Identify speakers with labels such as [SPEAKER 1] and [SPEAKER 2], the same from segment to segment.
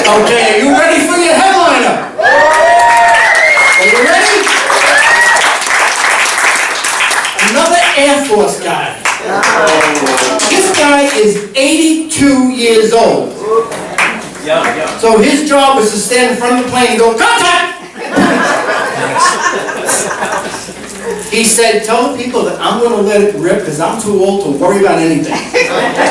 [SPEAKER 1] Okay, are you ready for your headliner? Are you ready? Another Air Force guy. This guy is 82 years old. So his job is to stand in front of the plane and go, contact! He said, tell the people that I'm going to let it rip because I'm too old to worry about anything.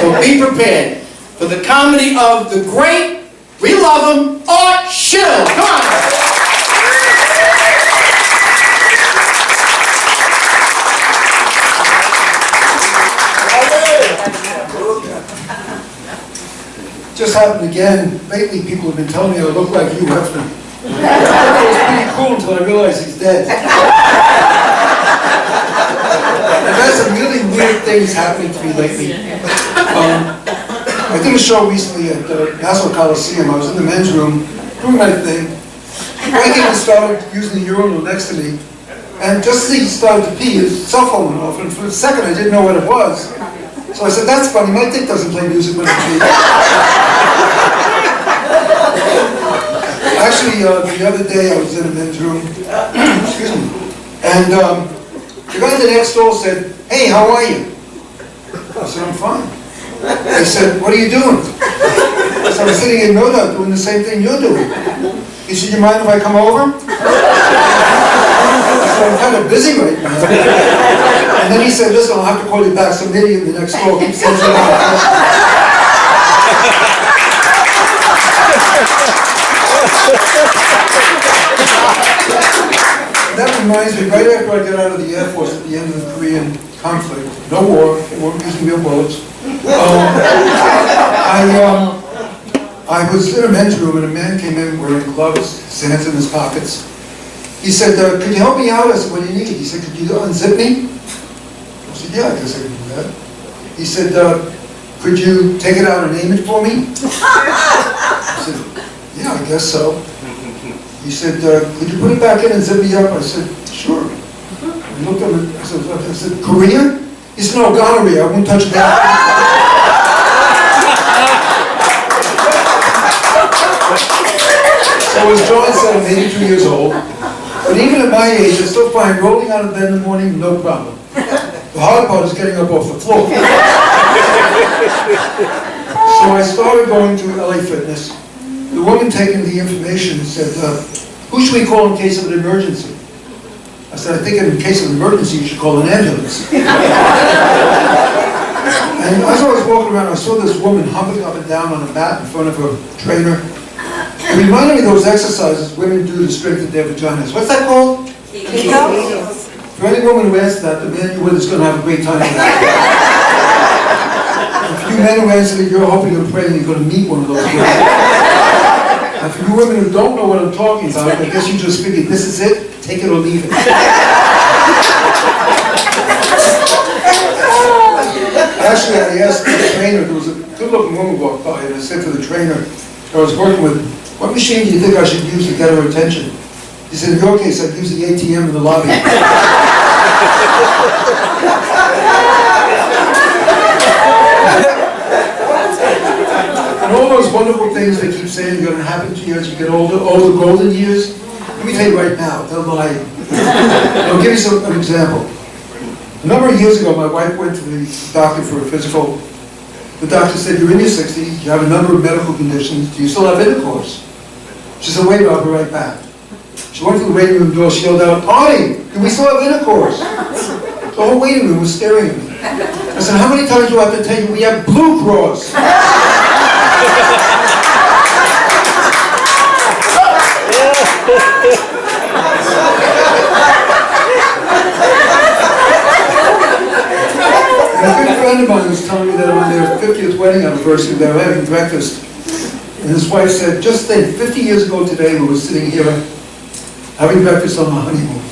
[SPEAKER 1] So be prepared for the comedy of the great, we love him, Schill. Come on.
[SPEAKER 2] Just happened again. Lately, people have been telling me I look like you, Hefner. It was pretty cool until I realized he's dead. I've had some really weird things happening to me lately. I did a show recently at the Nassau Coliseum. I was in the men's room doing my thing. Waking and started using the urinal next to me. And just as he started to pee, his cell phone went off. And for a second, I didn't know what it was. So I said, that's funny, my dick doesn't play music when I pee. Actually, the other day I was in a men's room, excuse me, and the guy at the next door said, hey, how are you? I said, I'm fine. He said, what are you doing? I said, I'm sitting in Noda doing the same thing you're doing. He said, you mind if I come over? I said, I'm kind of busy right now. And then he said, listen, I'll have to call you back. Some idiot in the next door keeps saying That reminds me, right after I got out of the Air Force at the end of the Korean conflict, no war, they weren't using real bullets, I was in a men's room and a man came in wearing gloves, his hands in his pockets. He said, could you help me out? I said, what do you need? He said, could you unzip me? I said, yeah, I guess I can do that. He said, could you take it out and aim it for me? I said, yeah, I guess so. He said, could you put it back in and zip me up? I said, sure. I looked at him, I said, Korea? He said, no, gonorrhea, I won't touch that. So as John said, I'm 82 years old. But even at my age, I still find rolling out of bed in the morning, no problem. The hard part is getting up off the floor. So I started going to LA Fitness. The woman taking the information said, who should we call in case of an emergency? I said, I think in case of an emergency, you should call an ambulance. And as I was walking around, I saw this woman humping up and down on a mat in front of her trainer. It reminded me of those exercises women do to strengthen their vaginas. What's that called? Kegels. For any woman who asks that, the man you're with is going to have a great time with that. And for you men who answer that, you're hoping and praying you're going to meet one of those women. And for you women who don't know what I'm talking about, I guess you just figured, this is it, take it or leave it. Actually, I asked the trainer, there was a good-looking woman walked by, and I said to the trainer I was working with, what machine do you think I should use to get her attention? He said, in your case, I'd use the ATM in the lobby. And all those wonderful things they keep saying are going to happen to you as you get older, all the golden years, let me tell you right now, they'll lie. I'll give you an example. A number of years ago, my wife went to the doctor for a physical. The doctor said, you're in your 60s, you have a number of medical conditions, do you still have intercourse? She said, wait, I'll be right back. She went to the waiting room door, she yelled out, Artie, do we still have intercourse? The whole waiting room was staring at me. I said, how many times do I have to tell you we have Blue Cross? A good friend of mine was telling me that on their 50th wedding anniversary, they were having breakfast. And his wife said, just think, 50 years ago today, we were sitting here having breakfast on our honeymoon.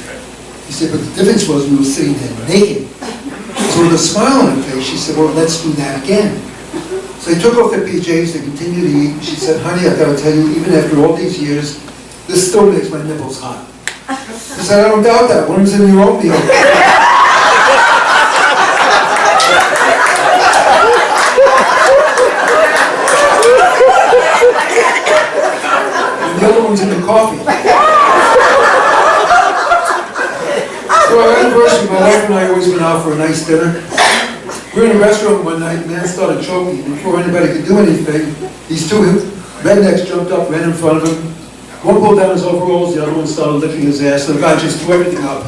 [SPEAKER 2] He said, but the difference was we were sitting there naked. So with a smile on her face, she said, well, let's do that again. So they took off their PJs, they continued to eat. She said, honey, I've got to tell you, even after all these years, this still makes my nipples hot. I said, I don't doubt that. One of them's in your oatmeal. the coffee. So our anniversary, my wife and I always went out for a nice dinner. We were in a restaurant one night, and man started choking. Before anybody could do anything, these two rednecks jumped up, ran in front of him. One pulled down his overalls, the other one started licking his ass, so the guy just threw everything up.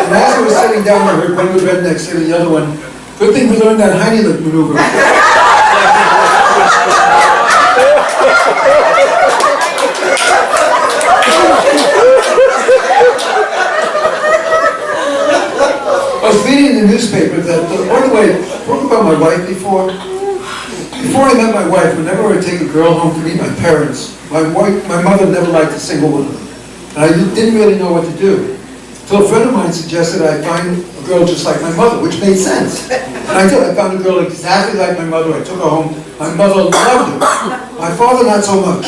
[SPEAKER 2] And as I was sitting down, I heard one of the rednecks say to the other one, "Good thing we learned that Heine lick maneuver." I was reading in the newspaper that, by the way, I spoke about my wife before. Before I met my wife, whenever I would take a girl home to meet my parents, my mother never liked a single one of them. And I didn't really know what to do. So a friend of mine suggested I find a girl just like my mother, which made sense. And I did. I found a girl exactly like my mother. I took her home. My mother loved her. My father, not so much.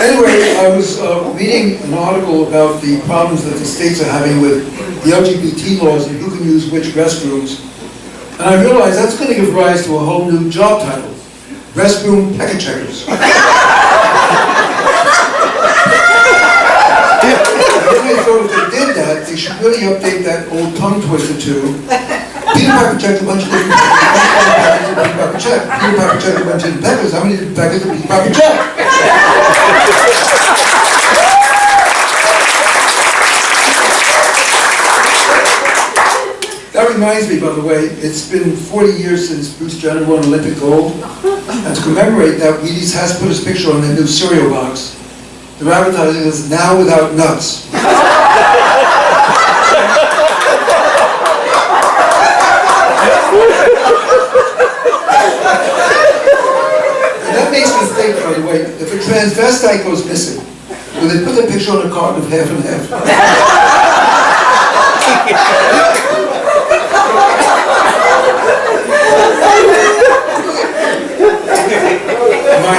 [SPEAKER 2] Anyway, I was reading an article about the problems that the states are having with the LGBT laws and who can use which restrooms. And I realized that's going to give rise to a whole new job title, restroom pecker checkers. I thought if they did that, they should really update that old tongue twister too. Peter Piper checked a bunch of different packets of Peter Piper check. Peter Piper checked a bunch of different peppers. How many different packets of Peter Piper check? That reminds me, by the way, it's been 40 years since Bruce Jenner won Olympic gold. And to commemorate that, Wheaties has put his picture on their new cereal box. They're advertising this now without nuts. And that makes me think, by the way, if a transvestite goes missing, will they put their picture on a carton of half and half? My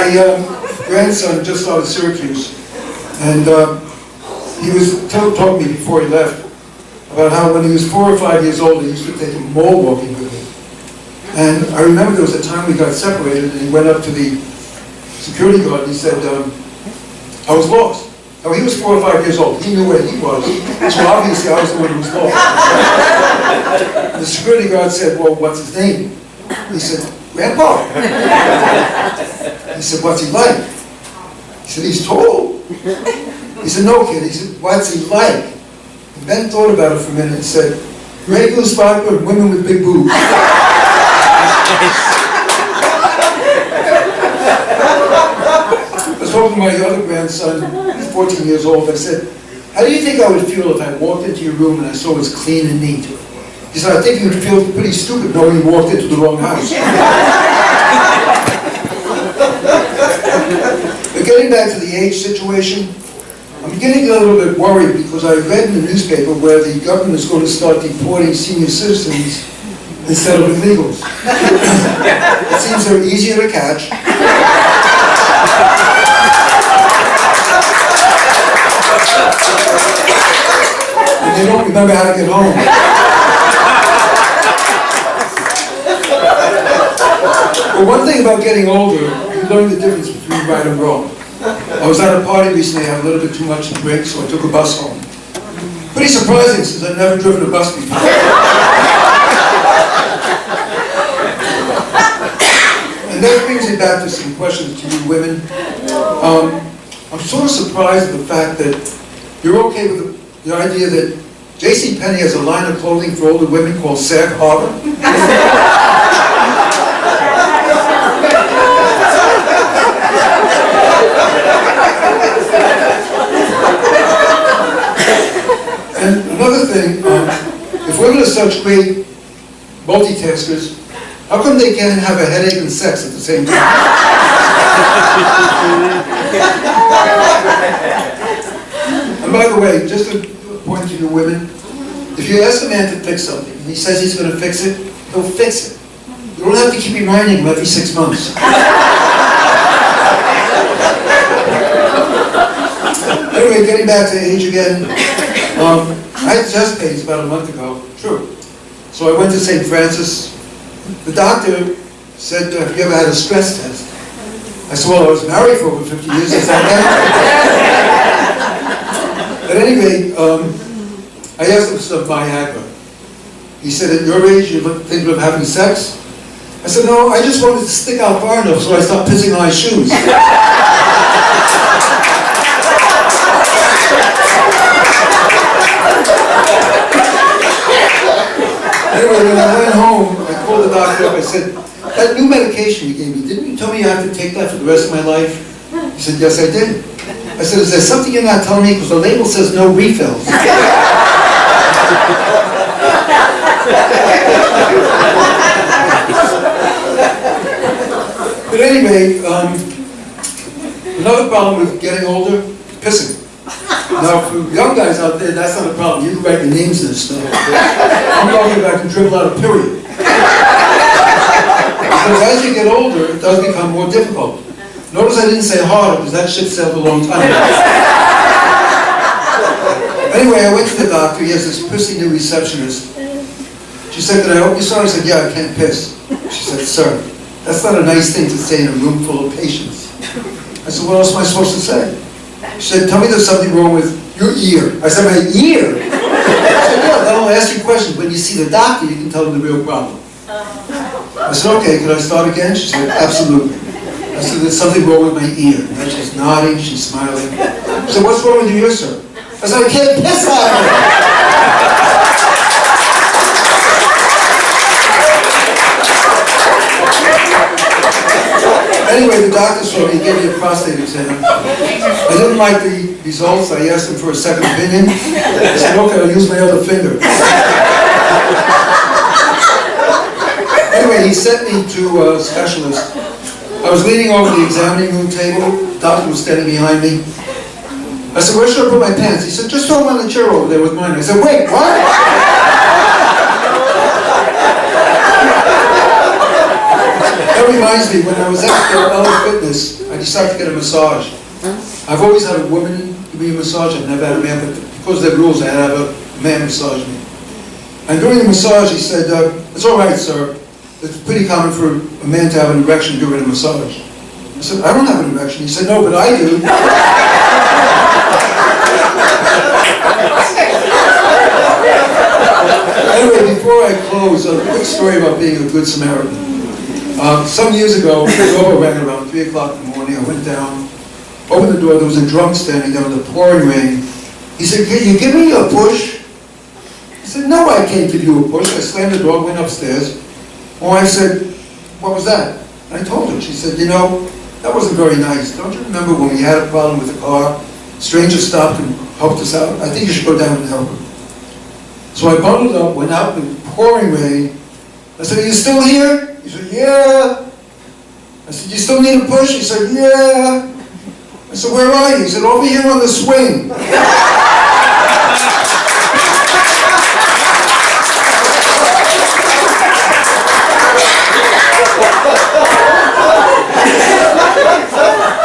[SPEAKER 2] grandson just started Syracuse, and he was told me before he left about how when he was 4 or 5 years old, he used to take him mall walking with me. And I remember there was a time we got separated, and he went up to the security guard and he said, I was lost. Now, he was 4 or 5 years old. He knew where he was, so obviously I was the one who was lost. The security guard said, well, what's his name? He said, Grandpa. He said, what's he like? He said, he's tall. He said, no, kid. He said, what's he like? And Ben thought about it for a minute and said, Grey Goose vodka and women with big boobs. I was talking to my other grandson, he's 14 years old. I said, how do you think I would feel if I walked into your room and I saw it was clean and neat? He said, I think you would feel pretty stupid knowing you walked into the wrong house. But getting back to the age situation, I'm getting a little bit worried because I read in the newspaper where the government is going to start deporting senior citizens instead of illegals. It seems they're easier to catch. And they don't remember how to get home. Well, one thing about getting older, you learn the difference between right and wrong. I was at a party recently, I had a little bit too much to drink, so I took a bus home. Pretty surprising, since I'd never driven a bus before. And that brings me back to some questions to you women. I'm sort of surprised at the fact that you're okay with the idea that JCPenney has a line of clothing for older women called Sag Harbor. And another thing, if women are such great multitaskers, how come they can't have a headache and sex at the same time? And by the way, just a point to you women, if you ask a man to fix something, and he says he's going to fix it, he'll fix it. You don't have to keep reminding him every 6 months. Anyway, getting back to age again, I I had chest pains about a month ago, true. So I went to St. Francis. The doctor said, have you ever had a stress test? I said, well, I was married for over 50 years. I said, at any rate, I asked him for Viagra. He said, at your age, you're thinking of having sex? I said, no, I just wanted to stick out far enough so I stopped pissing on my shoes. Anyway, when I went home, I called the doctor up. I said, that new medication you gave me, didn't you tell me I have to take that for the rest of my life? He said, yes, I did. I said, is there something you're not telling me? Because the label says no refills. But anyway, another problem with getting older, pissing. Now, for young guys out there, that's not a problem. You can write your names and stuff. I'm talking about I can dribble out a period. Because as you get older, it does become more difficult. Notice I didn't say harder, because that ship sailed a long time ago. Anyway, I went to the doctor. He has this prissy new receptionist. She said, can I help you, sir? I said, yeah, I can't piss. She said, sir, that's not a nice thing to say in a room full of patients. I said, what else am I supposed to say? She said, tell me there's something wrong with your ear. I said, my ear? She said, yeah, then I'll ask you questions. When you see the doctor, you can tell him the real problem. I said, okay, can I start again? She said, absolutely. I said, there's something wrong with my ear. And she's nodding, she's smiling. She said, what's wrong with your ear, sir? I said, I can't piss out of it. Anyway, the doctor saw me, he gave me a prostate exam. I didn't like the results. I asked him for a second opinion. I said, okay, I'll use my other finger. Anyway, he sent me to a specialist. I was leaning over the examining room table. The doctor was standing behind me. I said, where should I put my pants? He said, just throw them on the chair over there with mine. I said, wait, what? That reminds me, when I was at LA Fitness, I decided to get a massage. I've always had a woman give me a massage. I've never had a man, but because of the rules, I had to have a man massage me. And during the massage, he said, it's all right, sir. It's pretty common for a man to have an erection during a massage. I said, I don't have an erection. He said, no, but I do. Anyway, before I close, a quick story about being a good Samaritan. Some years ago, the door rang around 3 o'clock in the morning. I went down, opened the door. There was a drunk standing there in the pouring rain. He said, can you give me a push? I said, no, I can't give you a push. I slammed the door, went upstairs. My wife said, what was that? And I told her. She said, you know, that wasn't very nice. Don't you remember when we had a problem with the car? Stranger stopped and helped us out. I think you should go down and help her. So I bundled up, went out in the pouring rain. I said, are you still here? He said, yeah. I said, you still need a push? He said, yeah. I said, where are you? He said, over here on the swing.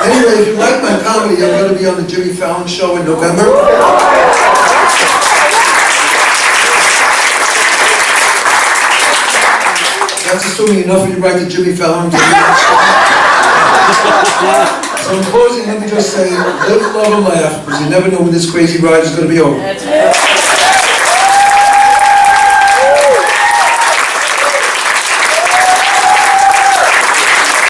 [SPEAKER 2] Anyway, if you like my comedy, I'm going to be on the Jimmy Fallon show in November. That's assuming enough of you write to Jimmy Fallon. So in closing, let me just say, live, love, and laugh, because you never know when this crazy ride is going to be over.